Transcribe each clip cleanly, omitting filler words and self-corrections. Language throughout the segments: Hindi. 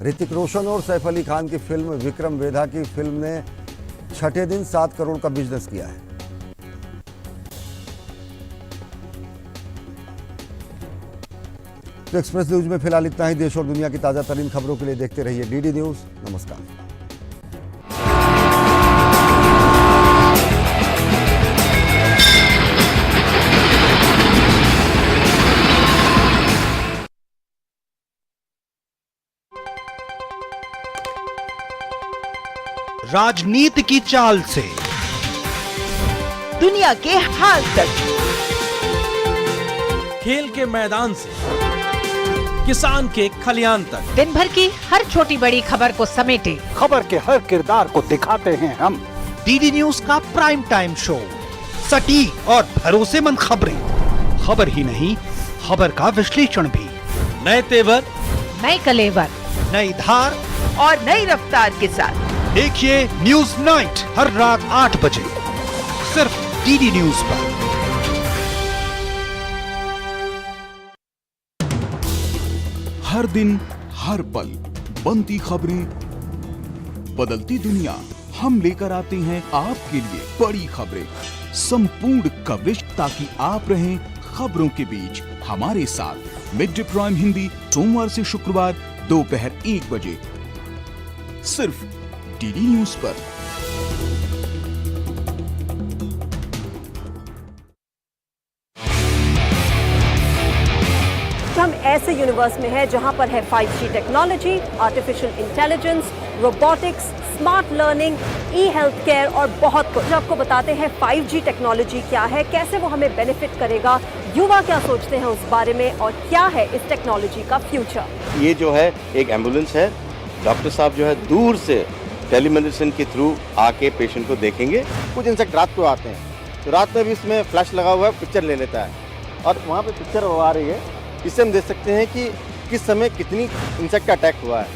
ऋतिक रोशन और सैफ अली खान की फिल्म विक्रम वेधा की फिल्म ने छठे दिन 7 करोड़ का बिजनेस किया है। तो एक्सप्रेस न्यूज में फिलहाल इतना ही। देश और दुनिया की ताजा तरीन खबरों के लिए देखते रहिए डीडी न्यूज। नमस्कार। राजनीति की चाल से दुनिया के हाल तक, खेल के मैदान से किसान के खलियान तक, दिन भर की हर छोटी बड़ी खबर को समेटे खबर के हर किरदार को दिखाते हैं हम। डीडी न्यूज का प्राइम टाइम शो, सटीक और भरोसेमंद खबरें, खबर ही नहीं खबर का विश्लेषण भी, नए तेवर, नए कलेवर, नई धार और नई रफ्तार के साथ देखिए न्यूज नाइट हर रात 8 बजे सिर्फ डीडी न्यूज पर। हर दिन हर पल बनती खबरें, बदलती दुनिया, हम लेकर आते हैं आपके लिए बड़ी खबरें, संपूर्ण कवरेज ताकि आप रहें खबरों के बीच हमारे साथ। मिड डे प्राइम हिंदी सोमवार से शुक्रवार दोपहर 1 बजे सिर्फ डीडी न्यूज पर। हम ऐसे यूनिवर्स में हैं जहां पर है 5G technology, artificial intelligence, robotics, smart learning, e health care और बहुत कुछ। आपको बताते हैं 5G टेक्नोलॉजी क्या है, कैसे वो हमें बेनिफिट करेगा, युवा क्या सोचते हैं उस बारे में और क्या है इस टेक्नोलॉजी का फ्यूचर। ये जो है एक एम्बुलेंस है, डॉक्टर साहब जो है दूर से टेलीमेडिसिन के थ्रू आके पेशेंट को देखेंगे। कुछ इंसेक्ट रात को आते हैं तो रात में भी इसमें फ्लैश लगा हुआ है, पिक्चर ले लेता है और वहाँ पे पिक्चर आ रही है। इससे हम देख सकते हैं कि किस समय कितनी इंसेक्ट का अटैक हुआ है।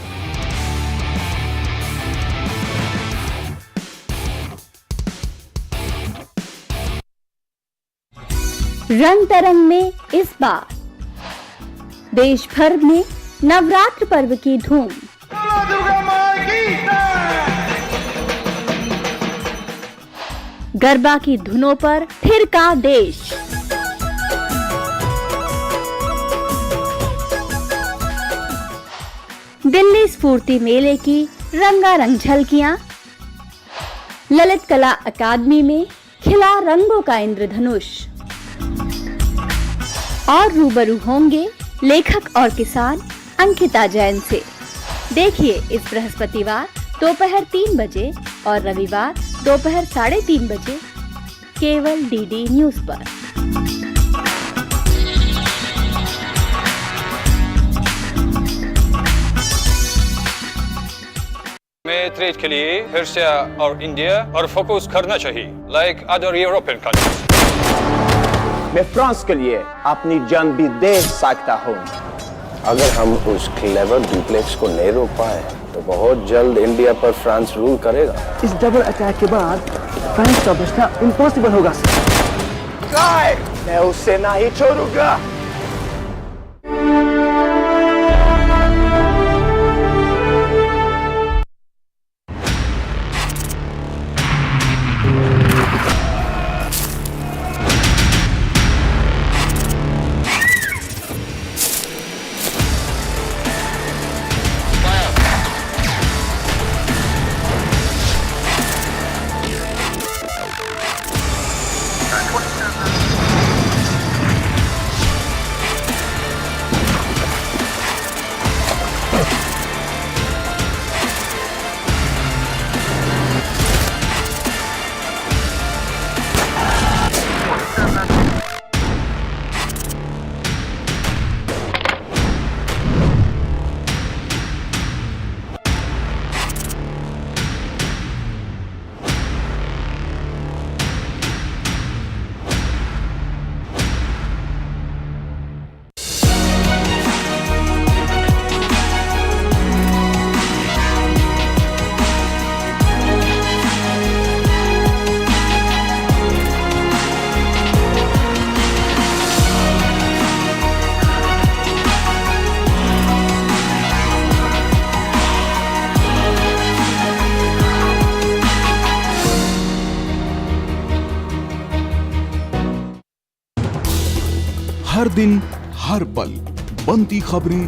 रंग तरंग में इस बार देश भर में नवरात्र पर्व की धूम। गरबा की धुनों पर थिरका देश। दिल्ली स्फूर्ति मेले की रंगारंग झलकियां। ललित कला अकादमी में खिला रंगों का इंद्रधनुष। और रूबरू होंगे लेखक और किसान अंकिता जैन से। देखिए इस बृहस्पतिवार दोपहर 3 बजे और रविवार दोपहर 3:30 बजे केवल डीडी न्यूज पर। में ट्रेड के लिए रशिया और इंडिया और फोकस करना चाहिए, लाइक अदर यूरोपियन कंट्रीज। मैं फ्रांस के लिए अपनी जान भी दे सकता हूँ। अगर हम उस क्लेवर डुप्लेक्स को नहीं रोक पाए तो बहुत जल्द इंडिया पर फ्रांस रूल करेगा। इस डबल अटैक के बाद फ्रांस का बचना इम्पॉसिबल होगा। मैं उसे नहीं छोड़ूंगा। हर दिन हर पल बनती खबरें,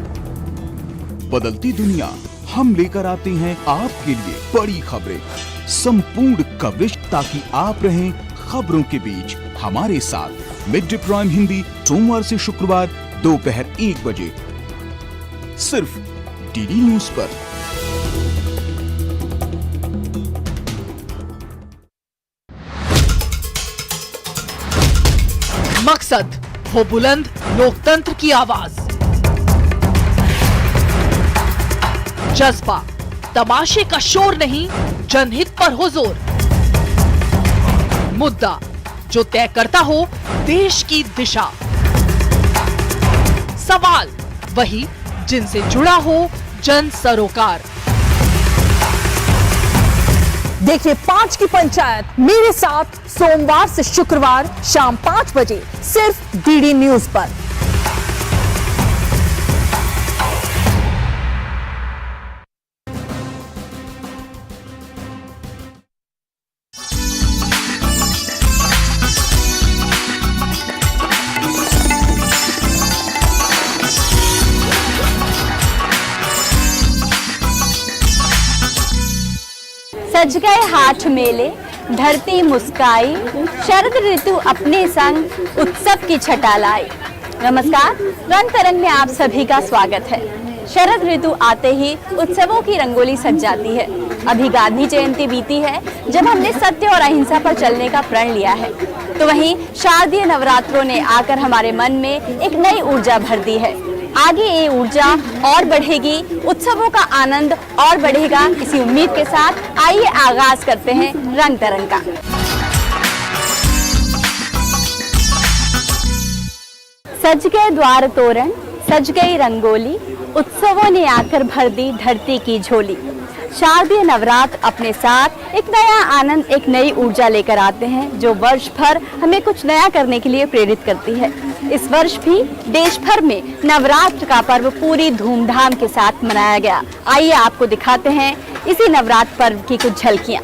बदलती दुनिया, हम लेकर आते हैं आपके लिए बड़ी खबरें, संपूर्ण कवरेज, ताकि आप रहें खबरों के बीच हमारे साथ। मिड डे प्राइम हिंदी सोमवार से शुक्रवार दोपहर 1 बजे सिर्फ डीडी न्यूज पर। मकसद हो बुलंद लोकतंत्र की आवाज, जज्बा तमाशे का शोर नहीं, जनहित पर हो जोर, मुद्दा जो तय करता हो देश की दिशा, सवाल वही जिनसे जुड़ा हो जन सरोकार। देखिए 5 की पंचायत मेरे साथ सोमवार से शुक्रवार शाम 5 बजे सिर्फ डीडी न्यूज पर। सज गए हाथ मेले, धरती मुस्काई, शरद ऋतु अपने संग उत्सव की छटा लाई। नमस्कार, रंग तरंग में आप सभी का स्वागत है। शरद ऋतु आते ही उत्सवों की रंगोली सज जाती है। अभी गांधी जयंती बीती है जब हमने सत्य और अहिंसा पर चलने का प्रण लिया है, तो वहीं शारदीय नवरात्रों ने आकर हमारे मन में एक नई ऊर्जा भर दी है। आगे ये ऊर्जा और बढ़ेगी, उत्सवों का आनंद और बढ़ेगा, इसी उम्मीद के साथ आइए आगाज करते हैं रंग तरंग का। सज गए द्वार तोरण, सज गई रंगोली, उत्सवों ने आकर भर दी धरती की झोली। शारदीय नवरात्र अपने साथ एक नया आनंद, एक नई ऊर्जा लेकर आते हैं, जो वर्ष भर हमें कुछ नया करने के लिए प्रेरित करती है। इस वर्ष भी देश भर में नवरात्र का पर्व पूरी धूमधाम के साथ मनाया गया। आइए आपको दिखाते हैं इसी नवरात्र पर्व की कुछ झलकियां।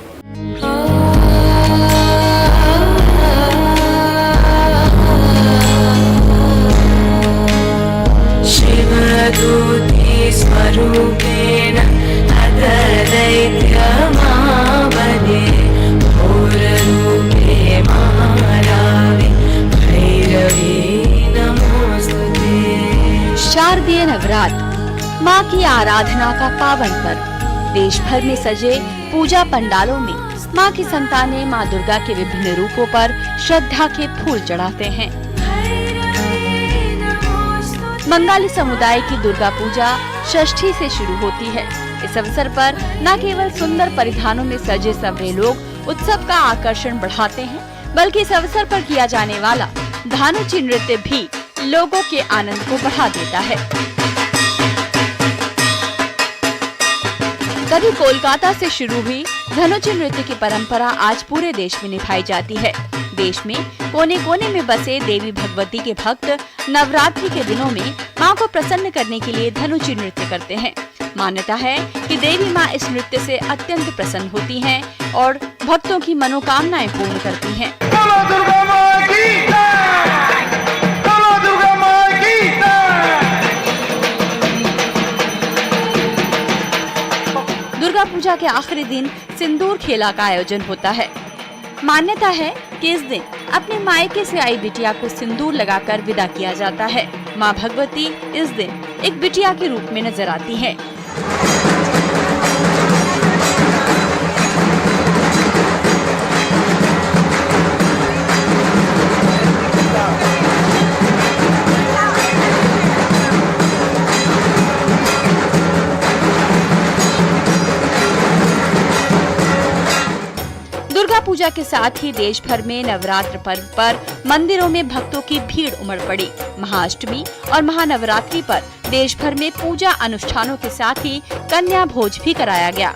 शिवदूते स्वरूपेण दैत्यमावने घोररूपे महारावे भैरवी नमोस्तुते। शारदीय नवरात्र माँ की आराधना का पावन पर्व। देश भर में सजे पूजा पंडालों में माँ की संतानें माँ दुर्गा के विभिन्न रूपों पर श्रद्धा के फूल चढ़ाते हैं। बंगाली समुदाय की दुर्गा पूजा षष्ठी से शुरू होती है। इस अवसर पर न केवल सुंदर परिधानों में सजे संवरे लोग उत्सव का आकर्षण बढ़ाते हैं, बल्कि इस अवसर पर किया जाने वाला धानुची नृत्य भी लोगों के आनंद को बढ़ा देता है। कभी कोलकाता से शुरू हुई धनुची नृत्य की परंपरा आज पूरे देश में निभाई जाती है। देश में कोने कोने में बसे देवी भगवती के भक्त नवरात्रि के दिनों में मां को प्रसन्न करने के लिए धनुची नृत्य करते हैं। मान्यता है कि देवी मां इस नृत्य से अत्यंत प्रसन्न होती हैं और भक्तों की मनोकामनाएं पूर्ण करती हैं। दुर्गा पूजा के आखिरी दिन सिंदूर खेला का आयोजन होता है। मान्यता है कि इस दिन अपने मायके से आई बिटिया को सिंदूर लगाकर विदा किया जाता है। मां भगवती इस दिन एक बिटिया के रूप में नजर आती है। दुर्गा पूजा के साथ ही देश भर में नवरात्र पर्व पर मंदिरों में भक्तों की भीड़ उमड़ पड़ी। महाअष्टमी और महानवरात्रि पर देश भर में पूजा अनुष्ठानों के साथ ही कन्या भोज भी कराया गया।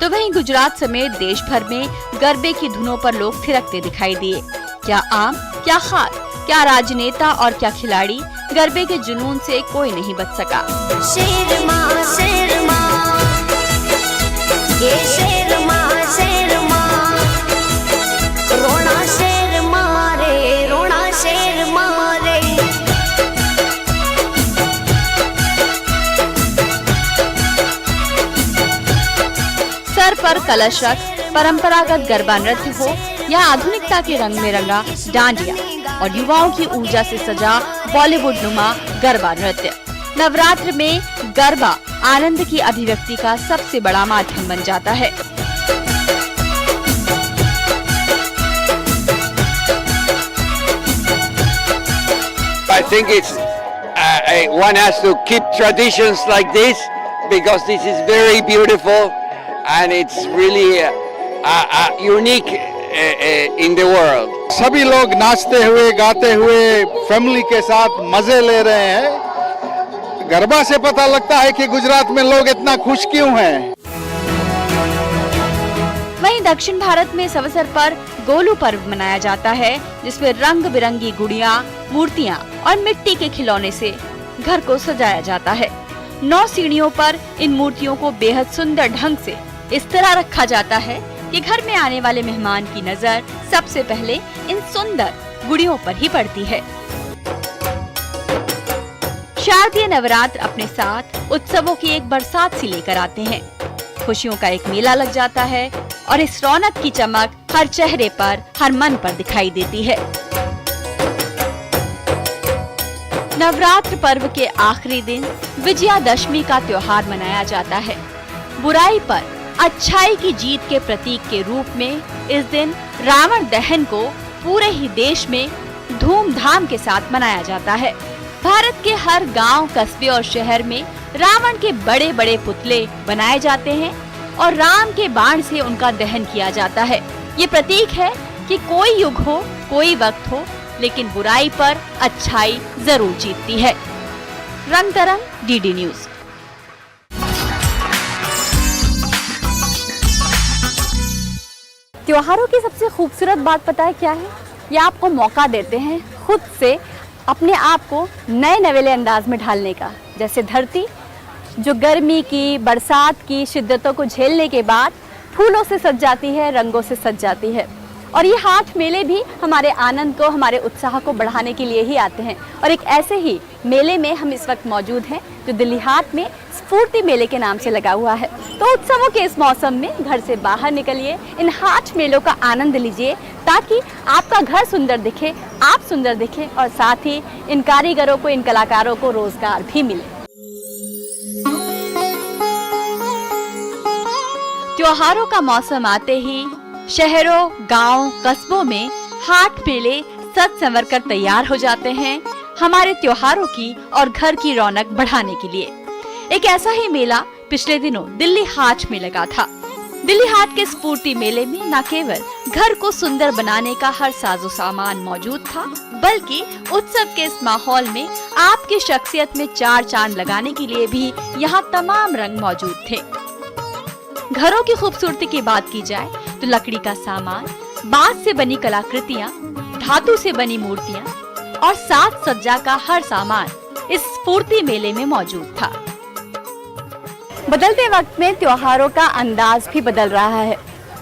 तो वहीं गुजरात समेत देश भर में गरबे की धुनों पर लोग थिरकते दिखाई दिए। क्या आम, क्या खास, क्या राजनेता और क्या खिलाड़ी, गरबे के जुनून से कोई नहीं बच सका। शेर माँ ये शेर माँ रोना शेर मारे, रोना शेर मारे। सर पर कलश रख परंपरागत गरबा नृत्य हो या आधुनिकता के रंग में रंगा डांडिया और युवाओं की ऊर्जा से सजा बॉलीवुड नुमा गरबा नृत्य, नवरात्र में गरबा आनंद की अभिव्यक्ति का सबसे बड़ा माध्यम बन जाता है। I think it's one has to keep traditions like this because this is very beautiful and it's really unique in the world. सभी लोग नाचते हुए गाते हुए फैमिली के साथ मजे ले रहे हैं। गरबा से पता लगता है कि गुजरात में लोग इतना खुश क्यों हैं। वहीं दक्षिण भारत में इस अवसर पर गोलू पर्व मनाया जाता है, जिसमें रंग बिरंगी गुड़िया, मूर्तियाँ और मिट्टी के खिलौने से घर को सजाया जाता है। 9 सीढ़ियों पर इन मूर्तियों को बेहद सुंदर ढंग से इस तरह रखा जाता है कि घर में आने वाले मेहमान की नजर सबसे पहले इन सुंदर गुड़ियों पर ही पड़ती है। शारदीय नवरात्र अपने साथ उत्सवों की एक बरसात सी लेकर आते हैं। खुशियों का एक मेला लग जाता है और इस रौनक की चमक हर चेहरे पर, हर मन पर दिखाई देती है। नवरात्र पर्व के आखिरी दिन विजयादशमी का त्योहार मनाया जाता है। बुराई पर अच्छाई की जीत के प्रतीक के रूप में इस दिन रावण दहन को पूरे ही देश में धूमधाम के साथ मनाया जाता है। भारत के हर गांव, कस्बे और शहर में रावण के बड़े बड़े पुतले बनाए जाते हैं और राम के बाण से उनका दहन किया जाता है। ये प्रतीक है कि कोई युग हो, कोई वक्त हो, लेकिन बुराई पर अच्छाई जरूर जीतती है। रंग तरंग डीडी न्यूज। त्योहारों की सबसे खूबसूरत बात पता है क्या है? ये आपको मौका देते हैं खुद से अपने आप को नए नवेले अंदाज में ढालने का। जैसे धरती जो गर्मी की, बरसात की शिद्दतों को झेलने के बाद फूलों से सज जाती है, रंगों से सज जाती है। और ये हाट मेले भी हमारे आनंद को, हमारे उत्साह को बढ़ाने के लिए ही आते हैं। और एक ऐसे ही मेले में हम इस वक्त मौजूद हैं जो दिल्ली हाट में स्फूर्ति मेले के नाम से लगा हुआ है। तो उत्सवों के इस मौसम में घर से बाहर निकलिए, इन हाट मेलों का आनंद लीजिए ताकि आपका घर सुंदर दिखे, आप सुंदर दिखें और साथ ही इन कारीगरों को, इन कलाकारों को रोजगार भी मिले। त्योहारों का मौसम आते ही शहरों, गांव, कस्बों में हाट मेले सज संवर कर तैयार हो जाते हैं हमारे त्योहारों की और घर की रौनक बढ़ाने के लिए। एक ऐसा ही मेला पिछले दिनों दिल्ली हाट में लगा था। दिल्ली हाट के स्फूर्ति मेले में न केवल घर को सुंदर बनाने का हर साजो सामान मौजूद था, बल्कि उत्सव के इस माहौल में आपकी शख्सियत में 4 चांद लगाने के लिए भी यहाँ तमाम रंग मौजूद थे। घरों की खूबसूरती की बात की जाए तो लकड़ी का सामान, बांस से बनी कलाकृतियाँ, धातु से बनी मूर्तियाँ और साज सज्जा का हर सामान इस स्फूर्ति मेले में मौजूद था। बदलते वक्त में त्योहारों का अंदाज भी बदल रहा है।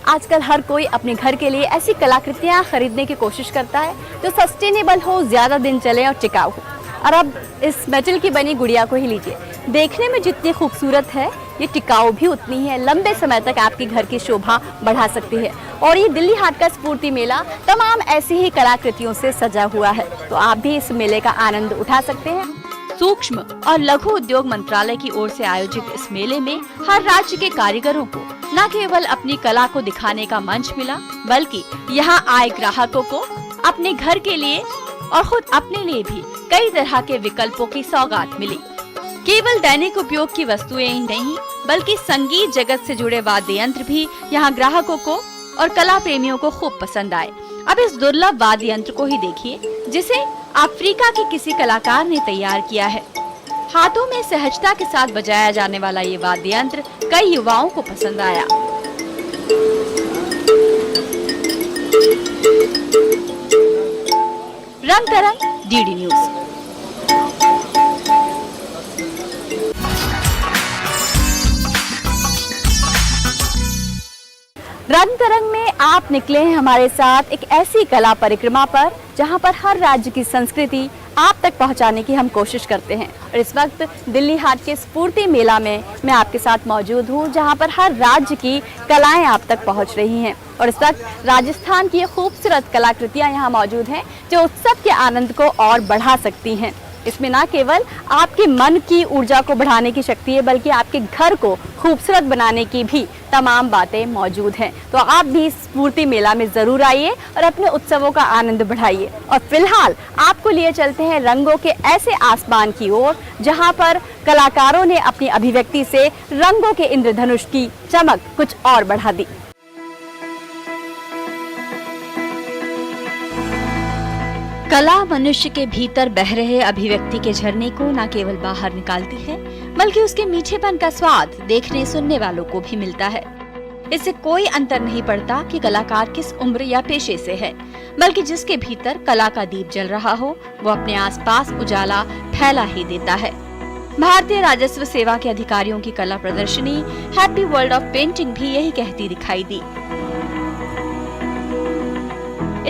आजकल हर कोई अपने घर के लिए ऐसी कलाकृतियाँ खरीदने की कोशिश करता है जो सस्टेनेबल हो, ज्यादा दिन चले और टिकाऊ हो। और अब इस मेटल की बनी गुड़िया को ही लीजिए, देखने में जितनी खूबसूरत है ये टिकाऊ भी उतनी है, लंबे समय तक आपके घर की शोभा बढ़ा सकती है। और ये दिल्ली हाट का स्फूर्ति मेला तमाम ऐसी ही कलाकृतियों से सजा हुआ है, तो आप भी इस मेले का आनंद उठा सकते हैं। सूक्ष्म और लघु उद्योग मंत्रालय की ओर से आयोजित इस मेले में हर राज्य के कारीगरों को न केवल अपनी कला को दिखाने का मंच मिला, बल्कि यहाँ आए ग्राहकों को अपने घर के लिए और खुद अपने लिए भी कई तरह के विकल्पों की सौगात मिली। केवल दैनिक उपयोग की वस्तुएं ही नहीं, बल्कि संगीत जगत से जुड़े वाद्य यंत्र भी यहाँ ग्राहकों को और कला प्रेमियों को खूब पसंद आए। अब इस दुर्लभ वाद्य यंत्र को ही देखिए, जिसे अफ्रीका के किसी कलाकार ने तैयार किया है। हाथों में सहजता के साथ बजाया जाने वाला ये वाद्य यंत्र कई युवाओं को पसंद आया। रंग तरंग डीडी न्यूज। रंग तरंग में आप निकले हैं हमारे साथ एक ऐसी कला परिक्रमा पर जहां पर हर राज्य की संस्कृति आप तक पहुंचाने की हम कोशिश करते हैं। और इस वक्त दिल्ली हाट के स्फूर्ति मेला में मैं आपके साथ मौजूद हूं, जहां पर हर राज्य की कलाएं आप तक पहुंच रही हैं। और इस वक्त राजस्थान की ये खूबसूरत कलाकृतियां यहां मौजूद हैं जो उत्सव के आनंद को और बढ़ा सकती हैं। इसमें ना केवल आपके मन की ऊर्जा को बढ़ाने की शक्ति है, बल्कि आपके घर को खूबसूरत बनाने की भी तमाम बातें मौजूद हैं। तो आप भी इस स्फूर्ति मेला में जरूर आइए और अपने उत्सवों का आनंद बढ़ाइए। और फिलहाल आपको लिए चलते हैं रंगों के ऐसे आसमान की ओर जहां पर कलाकारों ने अपनी अभिव्यक्ति से रंगों के इंद्रधनुष की चमक कुछ और बढ़ा दी। कला मनुष्य के भीतर बह रहे अभिव्यक्ति के झरने को न केवल बाहर निकालती है, बल्कि उसके मीठेपन का स्वाद देखने सुनने वालों को भी मिलता है। इससे कोई अंतर नहीं पड़ता कि कलाकार किस उम्र या पेशे से है, बल्कि जिसके भीतर कला का दीप जल रहा हो वो अपने आसपास उजाला फैला ही देता है। भारतीय राजस्व सेवा के अधिकारियों की कला प्रदर्शनी हैप्पी वर्ल्ड ऑफ पेंटिंग भी यही कहती दिखाई दी।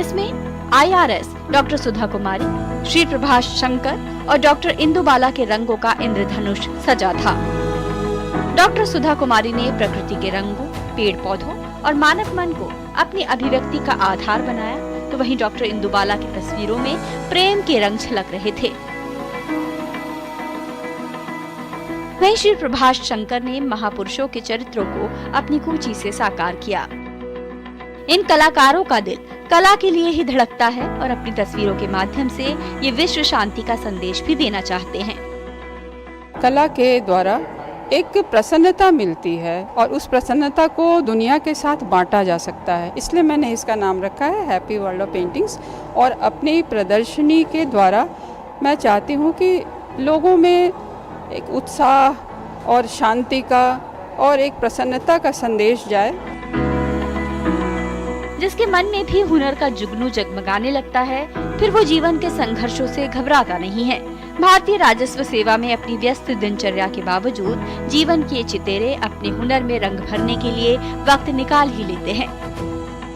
इसमें IRS डॉक्टर सुधा कुमारी, श्री प्रभाष शंकर और डॉक्टर इंदुबाला के रंगों का इंद्रधनुष सजा था। डॉक्टर सुधा कुमारी ने प्रकृति के रंगों, पेड़ पौधों और मानव मन को अपनी अभिव्यक्ति का आधार बनाया, तो वहीं डॉक्टर इंदुबाला की तस्वीरों में प्रेम के रंग झलक रहे थे। वहीं श्री प्रभाष शंकर ने महापुरुषों के चरित्रों को अपनी कूची से साकार किया। इन कलाकारों का दिल कला के लिए ही धड़कता है और अपनी तस्वीरों के माध्यम से ये विश्व शांति का संदेश भी देना चाहते हैं। कला के द्वारा एक प्रसन्नता मिलती है और उस प्रसन्नता को दुनिया के साथ बांटा जा सकता है, इसलिए मैंने इसका नाम रखा है हैप्पी वर्ल्ड ऑफ पेंटिंग्स। और अपनी प्रदर्शनी के द्वारा मैं चाहती हूँ कि लोगों में एक उत्साह और शांति का और एक प्रसन्नता का संदेश जाए। जिसके मन में भी हुनर का जुगनू जगमगाने लगता है, फिर वो जीवन के संघर्षों से घबराता नहीं है। भारतीय राजस्व सेवा में अपनी व्यस्त दिनचर्या के बावजूद जीवन के चितेरे अपने हुनर में रंग भरने के लिए वक्त निकाल ही लेते हैं।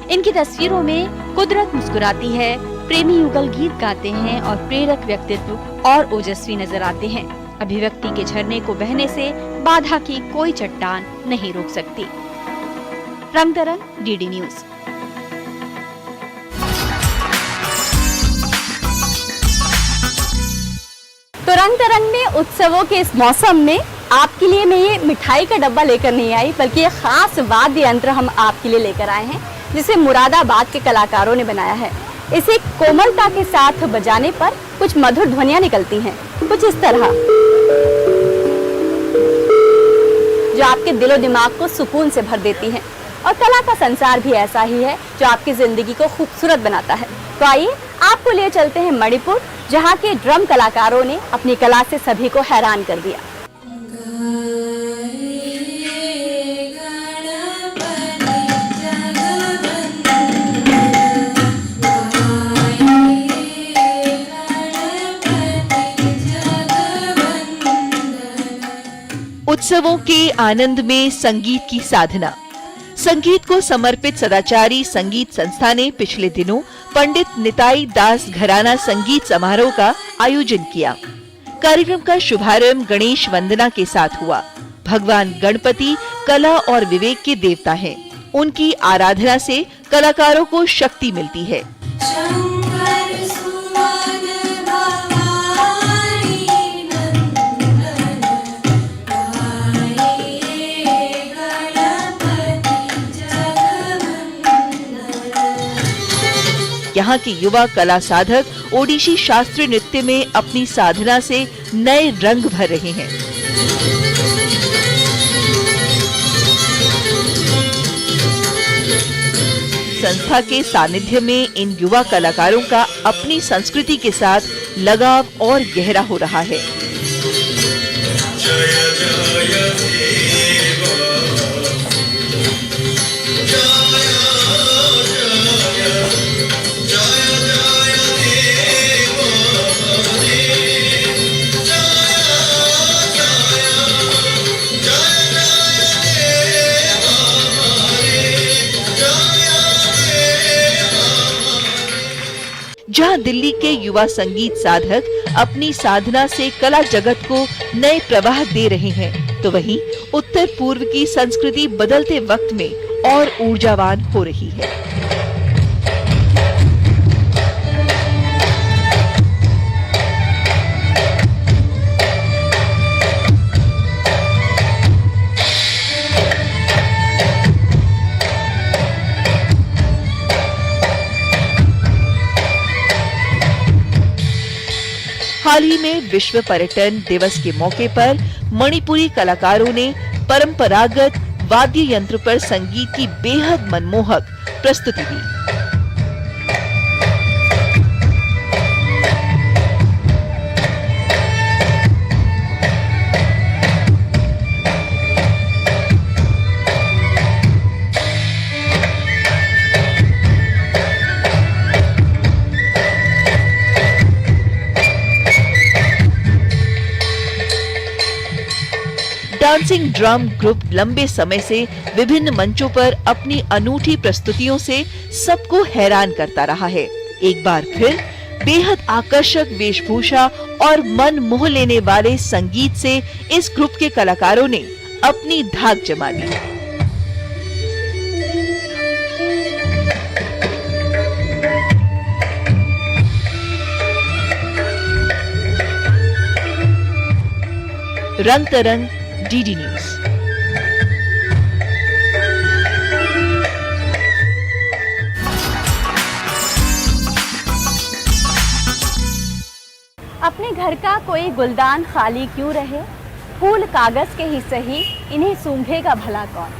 इनकी तस्वीरों में कुदरत मुस्कुराती है, प्रेमी युगल गीत गाते हैं और प्रेरक व्यक्तित्व और ओजस्वी नजर आते हैं। अभिव्यक्ति के झरने को बहने से बाधा की कोई चट्टान नहीं रोक सकती। रंग तरंग, DD न्यूज। तो रंग तरंग में उत्सवों के इस मौसम में आपके लिए मैं ये मिठाई का डब्बा लेकर नहीं आई, बल्कि ये खास वाद्य यंत्र हम आपके लिए लेकर आए हैं, जिसे मुरादाबाद के कलाकारों ने बनाया है। इसे कोमलता के साथ बजाने पर कुछ मधुर ध्वनियां निकलती हैं, कुछ इस तरह, जो आपके दिलो दिमाग को सुकून से भर देती हैं। और कला का संसार भी ऐसा ही है जो आपकी जिंदगी को खूबसूरत बनाता है। तो आइए आपको ले चलते हैं मणिपुर, जहाँ के ड्रम कलाकारों ने अपनी कला से सभी को हैरान कर दिया। उत्सवों के आनंद में संगीत की साधना। संगीत को समर्पित सदाचारी संगीत संस्था ने पिछले दिनों पंडित निताई दास घराना संगीत समारोह का आयोजन किया। कार्यक्रम का शुभारंभ गणेश वंदना के साथ हुआ। भगवान गणपति कला और विवेक के देवता हैं। उनकी आराधना से कलाकारों को शक्ति मिलती है। यहाँ के युवा कला साधक ओडिशी शास्त्रीय नृत्य में अपनी साधना से नए रंग भर रहे हैं। संस्था के सानिध्य में इन युवा कलाकारों का अपनी संस्कृति के साथ लगाव और गहरा हो रहा है। जहां दिल्ली के युवा संगीत साधक अपनी साधना से कला जगत को नए प्रवाह दे रहे हैं, तो वहीं उत्तर पूर्व की संस्कृति बदलते वक्त में और ऊर्जावान हो रही है। हाल ही में विश्व पर्यटन दिवस के मौके पर मणिपुरी कलाकारों ने परंपरागत वाद्य यंत्र पर संगीत की बेहद मनमोहक प्रस्तुति दी। डांसिंग ड्रम ग्रुप लंबे समय से विभिन्न मंचों पर अपनी अनूठी प्रस्तुतियों से सबको हैरान करता रहा है। एक बार फिर बेहद आकर्षक वेशभूषा और मन मोह लेने वाले संगीत से इस ग्रुप के कलाकारों ने अपनी धाक जमा ली। रंग तरंग डीडी न्यूज। अपने घर का कोई गुलदान खाली क्यों रहे, फूल कागज के ही सही, इन्हें सूंघेगा भला कौन।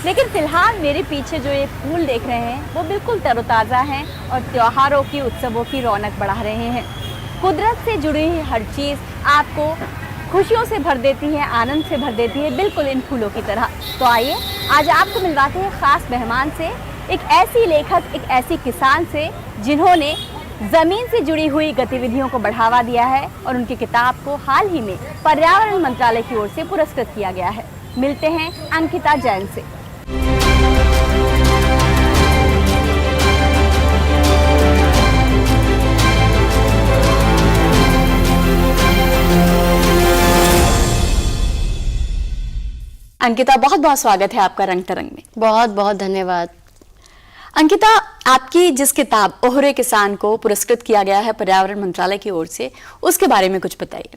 लेकिन फिलहाल मेरे पीछे जो ये फूल देख रहे हैं वो बिल्कुल तरोताज़ा हैं और त्योहारों की, उत्सवों की रौनक बढ़ा रहे हैं। कुदरत से जुड़ी हुई हर चीज़ आपको खुशियों से भर देती है, आनंद से भर देती है, बिल्कुल इन फूलों की तरह। तो आइए आज आपको मिलवाते हैं खास मेहमान से, एक ऐसी लेखक, एक ऐसी किसान से जिन्होंने ज़मीन से जुड़ी हुई गतिविधियों को बढ़ावा दिया है और उनकी किताब को हाल ही में पर्यावरण मंत्रालय की ओर से पुरस्कृत किया गया है। मिलते हैं अंकिता जैन से। अंकिता, बहुत बहुत स्वागत है आपका रंग तरंग में। बहुत बहुत धन्यवाद। अंकिता, आपकी जिस किताब ओहरे किसान को पुरस्कृत किया गया है पर्यावरण मंत्रालय की ओर से, उसके बारे में कुछ बताइए।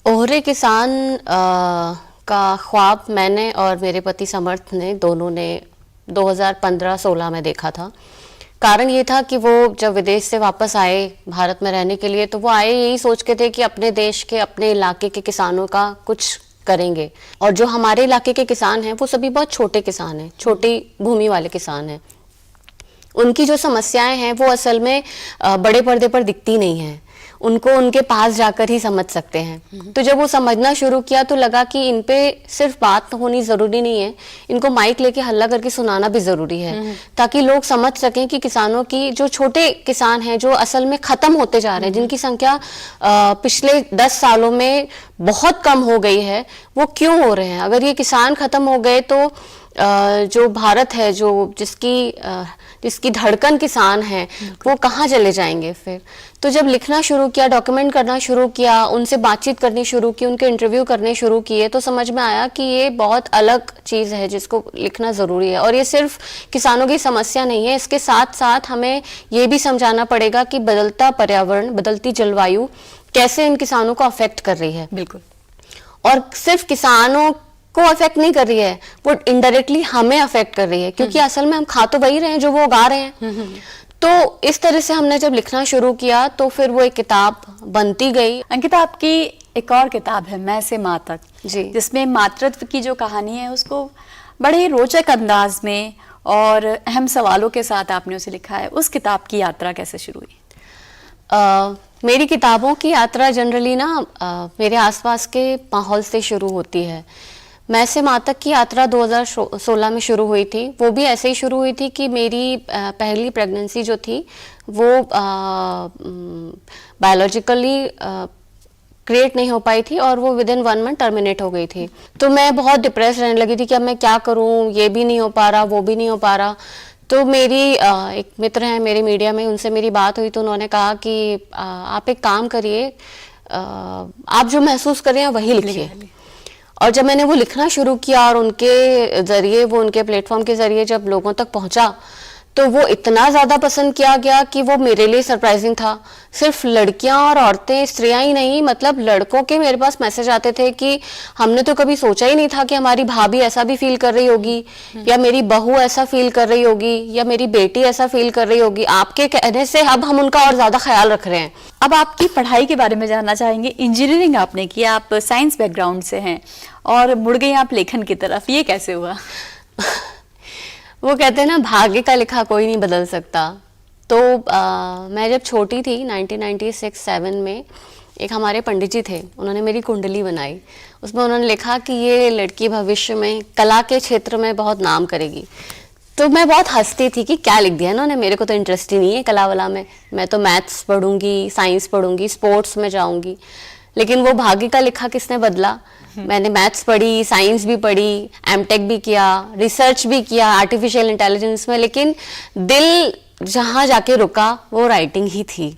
ओहरे किसान का ख्वाब मैंने और मेरे पति समर्थ ने दोनों ने 2015-16 में देखा था। कारण ये था कि वो जब विदेश से वापस आए भारत में रहने के लिए, तो वो आए यही सोच के थे कि अपने देश के, अपने इलाके के किसानों का कुछ करेंगे। और जो हमारे इलाके के किसान हैं वो सभी बहुत छोटे किसान हैं, छोटी भूमि वाले किसान हैं। उनकी जो समस्याएं हैं वो असल में बड़े पर्दे पर दिखती नहीं हैं, उनको उनके पास जाकर ही समझ सकते हैं। तो जब वो समझना शुरू किया तो लगा कि इन पे सिर्फ बात होनी ज़रूरी नहीं है, इनको माइक लेके हल्ला करके सुनाना भी ज़रूरी है, ताकि लोग समझ सकें कि किसानों की, जो छोटे किसान हैं जो असल में ख़त्म होते जा रहे हैं, जिनकी संख्या पिछले 10 सालों में बहुत कम हो गई है, वो क्यों हो रहे हैं। अगर ये किसान ख़त्म हो गए तो जो भारत है, जो जिसकी धड़कन किसान है, वो कहाँ चले जाएंगे फिर। तो जब लिखना शुरू किया, डॉक्यूमेंट करना शुरू किया, उनसे बातचीत करनी शुरू की, उनके इंटरव्यू करने शुरू किए, तो समझ में आया कि ये बहुत अलग चीज़ है जिसको लिखना ज़रूरी है। और ये सिर्फ किसानों की समस्या नहीं है, इसके साथ साथ हमें ये भी समझाना पड़ेगा कि बदलता पर्यावरण, बदलती जलवायु कैसे इन किसानों को अफेक्ट कर रही है। बिल्कुल। और सिर्फ किसानों को अफेक्ट नहीं कर रही है, वो इनडायरेक्टली हमें अफेक्ट कर रही है, क्योंकि असल में हम खा तो वही रहे हैं जो वो उगा रहे हैं। तो इस तरह से हमने जब लिखना शुरू किया तो फिर वो एक किताब बनती गई। अंकिता, आपकी एक और किताब है मैं से माँ तक, जी, जिसमें मातृत्व की जो कहानी है उसको बड़े ही रोचक अंदाज में और अहम सवालों के साथ आपने उसे लिखा है। उस किताब की यात्रा कैसे शुरू हुई? मेरी किताबों की यात्रा जनरली ना मेरे आसपास के माहौल से शुरू होती है। मैं से माँ तक की यात्रा 2016 में शुरू हुई थी। वो भी ऐसे ही शुरू हुई थी कि मेरी पहली प्रेगनेंसी जो थी वो बायोलॉजिकली क्रिएट नहीं हो पाई थी और वो विदिन 1 मंथ टर्मिनेट हो गई थी। तो मैं बहुत डिप्रेस रहने लगी थी कि अब मैं क्या करूँ, ये भी नहीं हो पा रहा, वो भी नहीं हो पा रहा। तो मेरी एक मित्र हैं मेरे मीडिया में, उनसे मेरी बात हुई तो उन्होंने कहा कि आप एक काम करिए, आप जो महसूस कर रहे हैं वही लिखिए। और जब मैंने वो लिखना शुरू किया और उनके ज़रिए, वो उनके प्लेटफॉर्म के ज़रिए जब लोगों तक पहुंचा, तो वो इतना ज़्यादा पसंद किया गया कि वो मेरे लिए सरप्राइजिंग था। सिर्फ लड़कियां और औरतें, स्त्रियां ही नहीं, मतलब लड़कों के मेरे पास मैसेज आते थे कि हमने तो कभी सोचा ही नहीं था कि हमारी भाभी ऐसा भी फील कर रही होगी, या मेरी बहू ऐसा फील कर रही होगी, या मेरी बेटी ऐसा फील कर रही होगी। आपके कहने से अब हम उनका और ज़्यादा ख्याल रख रहे हैं। अब आपकी पढ़ाई के बारे में जानना चाहेंगे। इंजीनियरिंग आपने की, आप साइंस बैकग्राउंड से हैं और मुड़ गई आप लेखन की तरफ, ये कैसे हुआ? वो कहते हैं ना, भाग्य का लिखा कोई नहीं बदल सकता। तो मैं जब छोटी थी 1996-7 में, एक हमारे पंडित जी थे, उन्होंने मेरी कुंडली बनाई। उसमें उन्होंने लिखा कि ये लड़की भविष्य में कला के क्षेत्र में बहुत नाम करेगी। तो मैं बहुत हंसती थी कि क्या लिख दिया इन्होंने, मेरे को तो इंटरेस्ट ही नहीं है कला वाला में, मैं तो मैथ्स पढ़ूंगी, साइंस पढ़ूंगी, स्पोर्ट्स में जाऊंगी। लेकिन वो भाग्य का लिखा किसने बदला? मैंने मैथ्स पढ़ी, साइंस भी पढ़ी, एमटेक भी किया, रिसर्च भी किया आर्टिफिशियल इंटेलिजेंस में, लेकिन दिल जहाँ जाके रुका वो राइटिंग ही थी।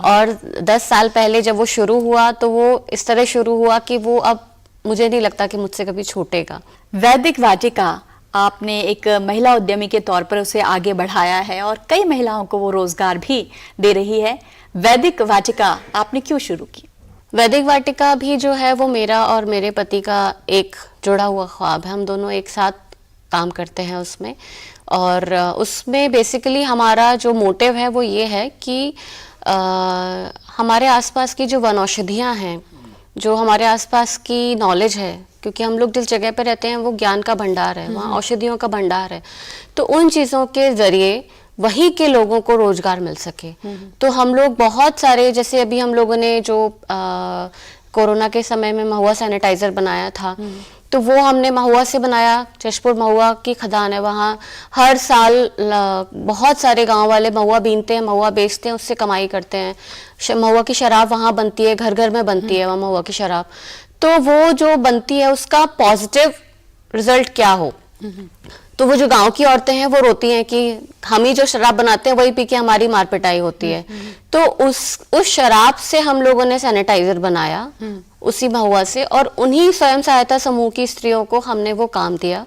और 10 साल पहले जब वो शुरू हुआ तो वो इस तरह शुरू हुआ कि वो अब मुझे नहीं लगता कि मुझसे कभी छूटेगा। वैदिक वाटिका आपने एक महिला उद्यमी के तौर पर उसे आगे बढ़ाया है और कई महिलाओं को वो रोजगार भी दे रही है। वैदिक वाटिका आपने क्यों शुरू की? वैदिक वाटिका भी जो है वो मेरा और मेरे पति का एक जुड़ा हुआ ख्वाब है। हम दोनों एक साथ काम करते हैं उसमें, और उसमें बेसिकली हमारा जो मोटिव है वो ये है कि हमारे आसपास की जो वनौषधियाँ हैं, जो हमारे आसपास की नॉलेज है, क्योंकि हम लोग जिस जगह पर रहते हैं वो ज्ञान का भंडार है, वहाँ औषधियों का भंडार है, तो उन चीज़ों के ज़रिए वही के लोगों को रोजगार मिल सके। तो हम लोग बहुत सारे, जैसे अभी हम लोगों ने जो कोरोना के समय में महुआ सैनिटाइजर बनाया था, तो वो हमने महुआ से बनाया। जशपुर महुआ की खदान है, वहाँ हर साल बहुत सारे गांव वाले महुआ बीनते हैं, महुआ बेचते हैं, उससे कमाई करते हैं। महुआ की शराब वहाँ बनती है, घर घर में बनती है वहाँ महुआ की शराब। तो वो जो बनती है उसका पॉजिटिव रिजल्ट क्या हो, तो वो जो गांव की औरतें हैं वो रोती हैं कि हम ही जो शराब बनाते हैं वही पी के हमारी मार पिटाई होती है। तो उस शराब से हम लोगों ने सैनिटाइजर बनाया उसी महुआ से, और उन्हीं स्वयं सहायता समूह की स्त्रियों को हमने वो काम दिया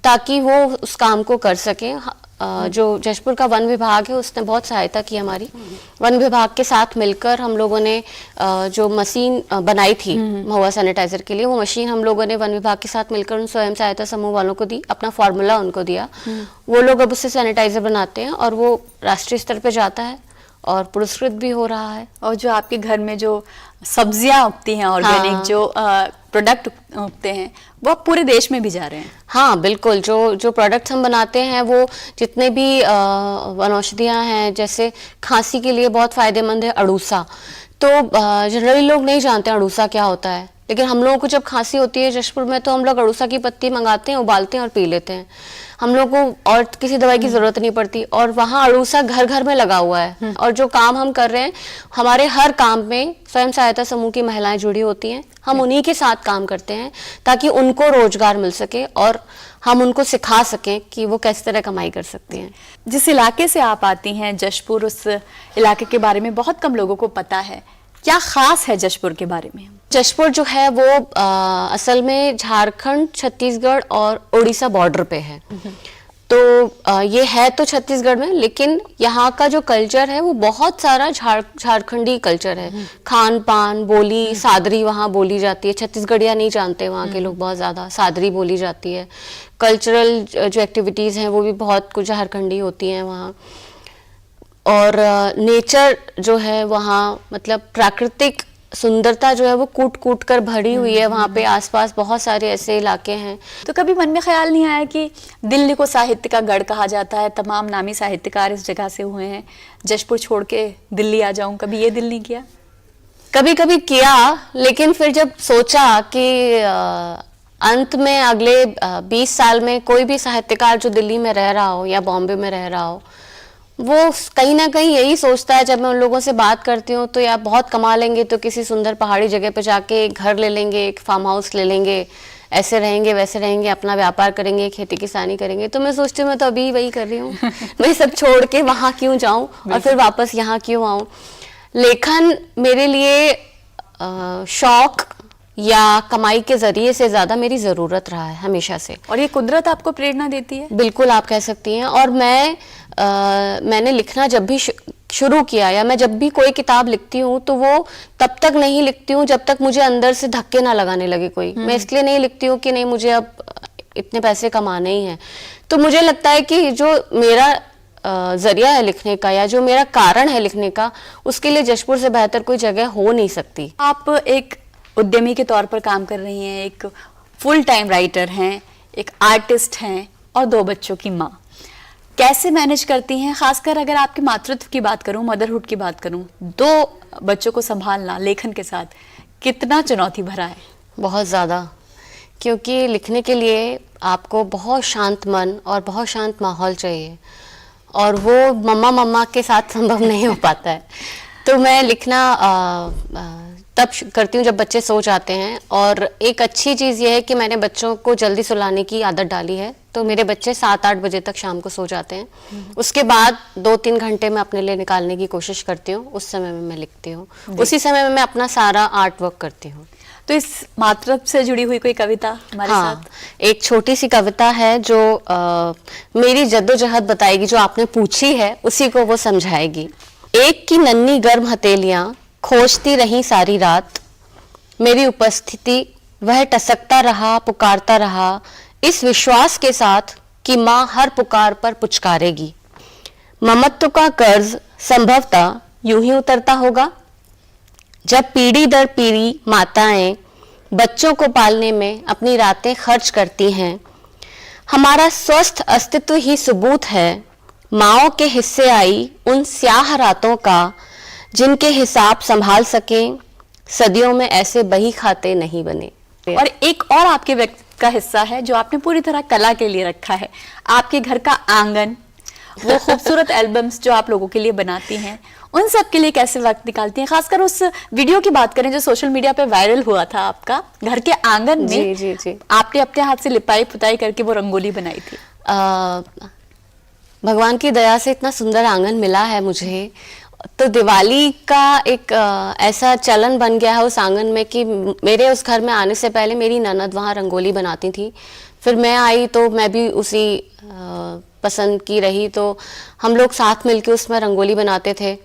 ताकि वो उस काम को कर सके। जो जशपुर का वन विभाग है उसने बहुत सहायता की हमारी। वन विभाग के साथ मिलकर हम लोगों ने जो मशीन बनाई थी महुआ सैनिटाइजर के लिए, वो मशीन हम लोगों ने वन विभाग के साथ मिलकर उन स्वयं सहायता समूह वालों को दी, अपना फॉर्मूला उनको दिया। वो लोग अब उससे सैनिटाइजर बनाते हैं और वो राष्ट्रीय स्तर पे जाता है और पुरस्कृत भी हो रहा है। और जो आपके घर में जो सब्जियां उगती हैं, ऑर्गेनिक हाँ। जो प्रोडक्ट उगते हैं, वो अब पूरे देश में भी जा रहे हैं। हाँ बिल्कुल, जो प्रोडक्ट्स हम बनाते हैं वो जितने भी वनौषधियाँ हैं, जैसे खांसी के लिए बहुत फायदेमंद है अड़ूसा। तो जनरली लोग नहीं जानते अड़ूसा क्या होता है, लेकिन हम लोगों को जब खांसी होती है जशपुर में तो हम लोग अड़ूसा की पत्ती मंगाते हैं, उबालते हैं और पी लेते हैं। हम लोग को और किसी दवाई की जरूरत नहीं पड़ती, और वहाँ अड़ूसा घर घर में लगा हुआ है। और जो काम हम कर रहे हैं, हमारे हर काम में स्वयं सहायता समूह की महिलाएं जुड़ी होती हैं, हम उन्हीं के साथ काम करते हैं ताकि उनको रोजगार मिल सके और हम उनको सिखा सकें कि वो किस तरह कमाई कर सकती हैं। जिस इलाके से आप आती हैं जशपुर, उस इलाके के बारे में बहुत कम लोगों को पता है। क्या खास है जशपुर के बारे में? जशपुर जो है वो असल में झारखंड, छत्तीसगढ़ और उड़ीसा बॉर्डर पे है। तो ये है तो छत्तीसगढ़ में, लेकिन यहाँ का जो कल्चर है वो बहुत सारा झारखंडी कल्चर है। खान पान, बोली, सादरी वहाँ बोली जाती है। छत्तीसगढ़िया नहीं जानते वहाँ के लोग, बहुत ज़्यादा सादरी बोली जाती है। कल्चरल जो एक्टिविटीज़ हैं वो भी बहुत कुछ झारखंडी होती हैं वहाँ। और नेचर जो है वहाँ, मतलब प्राकृतिक सुंदरता जो है वो कूट कूट कर भरी हुई है। वहाँ पे आसपास बहुत सारे ऐसे इलाके हैं। तो कभी मन में ख्याल नहीं आया कि दिल्ली को साहित्य का गढ़ कहा जाता है, तमाम नामी साहित्यकार इस जगह से हुए हैं, जशपुर छोड़ के दिल्ली आ जाऊं? कभी ये दिल नहीं किया? कभी कभी किया, लेकिन फिर जब सोचा कि अंत में अगले 20 साल में कोई भी साहित्यकार जो दिल्ली में रह रहा हो या बॉम्बे में रह रहा हो, वो कहीं ना कहीं यही सोचता है। जब मैं उन लोगों से बात करती हूँ तो यार बहुत कमा लेंगे तो किसी सुंदर पहाड़ी जगह पे जाके एक घर ले लेंगे, एक फार्म हाउस ले लेंगे, ऐसे रहेंगे वैसे रहेंगे, अपना व्यापार करेंगे, खेती किसानी करेंगे। तो मैं सोचती हूँ मैं तो अभी वही कर रही हूँ मैं सब छोड़ के वहाँ क्यों जाऊँ और फिर वापस यहाँ क्यों आऊँ। लेखन मेरे लिए शौक या कमाई के जरिए से ज्यादा मेरी जरूरत रहा है हमेशा से। और ये कुदरत आपको प्रेरणा देती है? बिल्कुल आप कह सकती हैं। और मैंने लिखना जब भी शुरू किया या मैं जब भी कोई किताब लिखती हूँ तो वो तब तक नहीं लिखती हूँ जब तक मुझे अंदर से धक्के ना लगाने लगे कोई। मैं इसलिए नहीं लिखती हूँ कि नहीं मुझे अब इतने पैसे कमाने ही हैं। तो मुझे लगता है कि जो मेरा जरिया है लिखने का या जो मेरा कारण है लिखने का, उसके लिए जशपुर से बेहतर कोई जगह हो नहीं सकती। आप एक उद्यमी के तौर पर काम कर रही हैं, एक फुल टाइम राइटर हैं, एक आर्टिस्ट हैं और 2 बच्चों की माँ। कैसे मैनेज करती हैं, खासकर अगर आपके मातृत्व की बात करूं, मदरहुड की बात करूं, 2 बच्चों को संभालना लेखन के साथ कितना चुनौती भरा है? बहुत ज़्यादा, क्योंकि लिखने के लिए आपको बहुत शांत मन और बहुत शांत माहौल चाहिए और वो मम्मा के साथ संभव नहीं हो पाता है। तो मैं लिखना तब करती हूँ जब बच्चे सो जाते हैं। और एक अच्छी चीज़ ये है कि मैंने बच्चों को जल्दी सुलाने की आदत डाली है, तो मेरे बच्चे 7-8 बजे तक शाम को सो जाते हैं। उसके बाद 2-3 घंटे मैं अपने लिए निकालने की कोशिश करती हूँ, उस समय में मैं लिखती हूँ, उसी समय में मैं अपना सारा आर्ट वर्क करती हूँ। तो इस मातृत्व से जुड़ी हुई कोई कविता हमारे साथ? एक छोटी सी कविता है जो मेरी जद्दोजहद बताएगी, जो आपने पूछी है उसी को वो समझाएगी। एक की नन्ही गर्म हथेलियां खोजती रही सारी रात, मेरी उपस्थिति वह टसकता रहा, पुकारता रहा, इस विश्वास के साथ कि माँ हर पुकार पर पुचकारेगी। ममत्व का कर्ज संभवतः यूं ही उतरता होगा जब पीढ़ी दर पीढ़ी माताएं बच्चों को पालने में अपनी रातें खर्च करती हैं। हमारा स्वस्थ अस्तित्व ही सबूत है माओं के हिस्से आई उन स्याह रातों का, जिनके हिसाब संभाल सकें सदियों में ऐसे बही खाते नहीं बने। और एक और आपके व्यक्ति का हिस्सा है जो आपने पूरी तरह कला के लिए रखा है, आपके घर का आंगन, वो खूबसूरत एल्बम्स जो आप लोगों के लिए बनाती हैं, उन सब के लिए कैसे वक्त निकालती हैं? खासकर उस वीडियो की बात करें जो सोशल मीडिया पे वायरल हुआ था, आपका घर के आंगन में जी। आपने अपने हाथ से लिपाई पुताई करके वो रंगोली बनाई थी। भगवान की दया से इतना सुंदर आंगन मिला है मुझे, तो दिवाली का एक ऐसा चलन बन गया है उस आंगन में कि मेरे उस घर में आने से पहले मेरी ननद वहाँ रंगोली बनाती थी, फिर मैं आई तो मैं भी उसी पसंद की रही, तो हम लोग साथ मिलके उसमें रंगोली बनाते थे।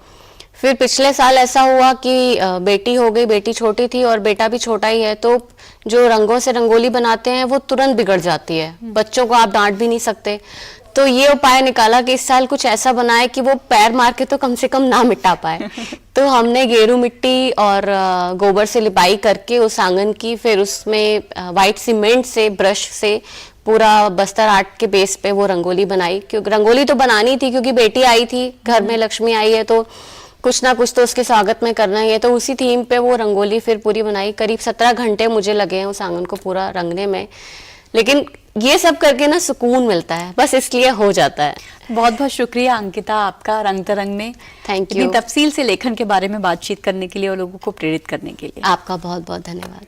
फिर पिछले साल ऐसा हुआ कि बेटी हो गई, बेटी छोटी थी और बेटा भी छोटा ही है, तो जो रंगों से रंगोली बनाते हैं वो तुरंत बिगड़ जाती है, बच्चों को आप डांट भी नहीं सकते। तो ये उपाय निकाला कि इस साल कुछ ऐसा बनाए कि वो पैर मार के तो कम से कम ना मिटा पाए। तो हमने गेरू मिट्टी और गोबर से लिपाई करके उस आंगन की, फिर उसमें वाइट सीमेंट से ब्रश से पूरा बस्तर आर्ट के बेस पे वो रंगोली बनाई। क्योंकि रंगोली तो बनानी थी क्योंकि बेटी आई थी घर में, लक्ष्मी आई है तो कुछ ना कुछ तो उसके स्वागत में करना ही है, तो उसी थीम पे वो रंगोली फिर पूरी बनाई। करीब 17 घंटे मुझे लगे हैं उस आंगन को पूरा रंगने में, लेकिन ये सब करके ना सुकून मिलता है, बस इसलिए हो जाता है। बहुत बहुत शुक्रिया अंकिता आपका रंग तरंग में थैंक यू, इतनी तफसील से लेखन के बारे में बातचीत करने के लिए और लोगों को प्रेरित करने के लिए आपका बहुत बहुत धन्यवाद।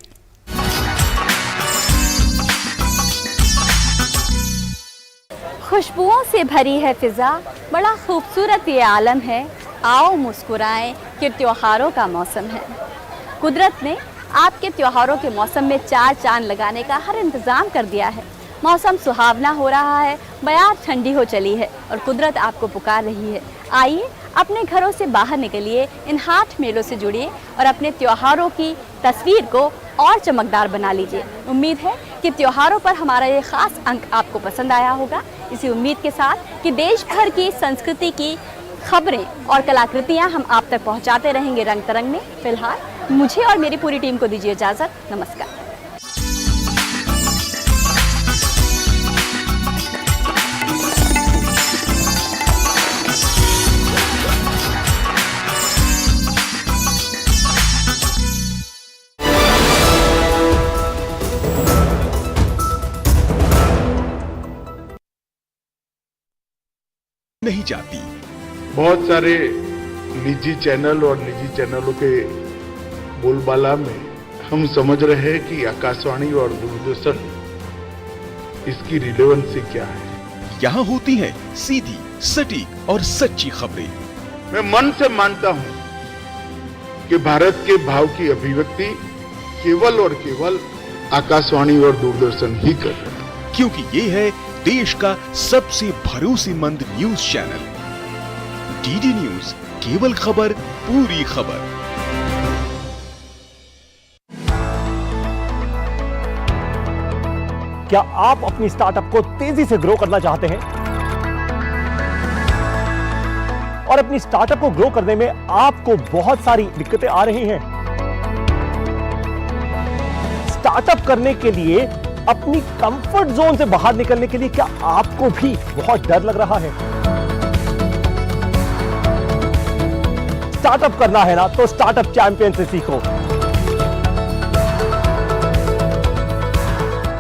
खुशबुओं से भरी है फिजा, बड़ा खूबसूरत ये आलम है, आओ मुस्कुराएं कि त्योहारों का मौसम है। कुदरत ने आपके त्योहारों के मौसम में 4 चांद लगाने का हर इंतज़ाम कर दिया है। मौसम सुहावना हो रहा है, बयार ठंडी हो चली है और कुदरत आपको पुकार रही है। आइए अपने घरों से बाहर निकलिए, इन हाट मेलों से जुड़िए और अपने त्योहारों की तस्वीर को और चमकदार बना लीजिए। उम्मीद है कि त्योहारों पर हमारा ये ख़ास अंक आपको पसंद आया होगा। इसी उम्मीद के साथ कि देश भर की संस्कृति की खबरें और कलाकृतियाँ हम आप तक पहुँचाते रहेंगे रंग तरंग में। फिलहाल मुझे और मेरी पूरी टीम को दीजिए इजाज़त। नमस्कार। नहीं जाती। बहुत सारे निजी चैनल और निजी चैनलों के बोलबाला में हम समझ रहे हैं कि आकाशवाणी और दूरदर्शन इसकी रिलेवेंसी क्या है। यहाँ होती है सीधी, सटीक और सच्ची खबरें। मैं मन से मानता हूं कि भारत के भाव की अभिव्यक्ति केवल और केवल आकाशवाणी और दूरदर्शन ही कर रहे हैं, क्योंकि ये है देश का सबसे भरोसेमंद न्यूज चैनल। डीडी न्यूज, केवल खबर, पूरी खबर। क्या आप अपनी स्टार्टअप को तेजी से ग्रो करना चाहते हैं और अपनी स्टार्टअप को ग्रो करने में आपको बहुत सारी दिक्कतें आ रही हैं? स्टार्टअप करने के लिए अपनी कंफर्ट जोन से बाहर निकलने के लिए क्या आपको भी बहुत डर लग रहा है? स्टार्टअप करना है ना, तो स्टार्टअप चैंपियन से सीखो।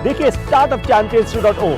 देखिए startupchampions.o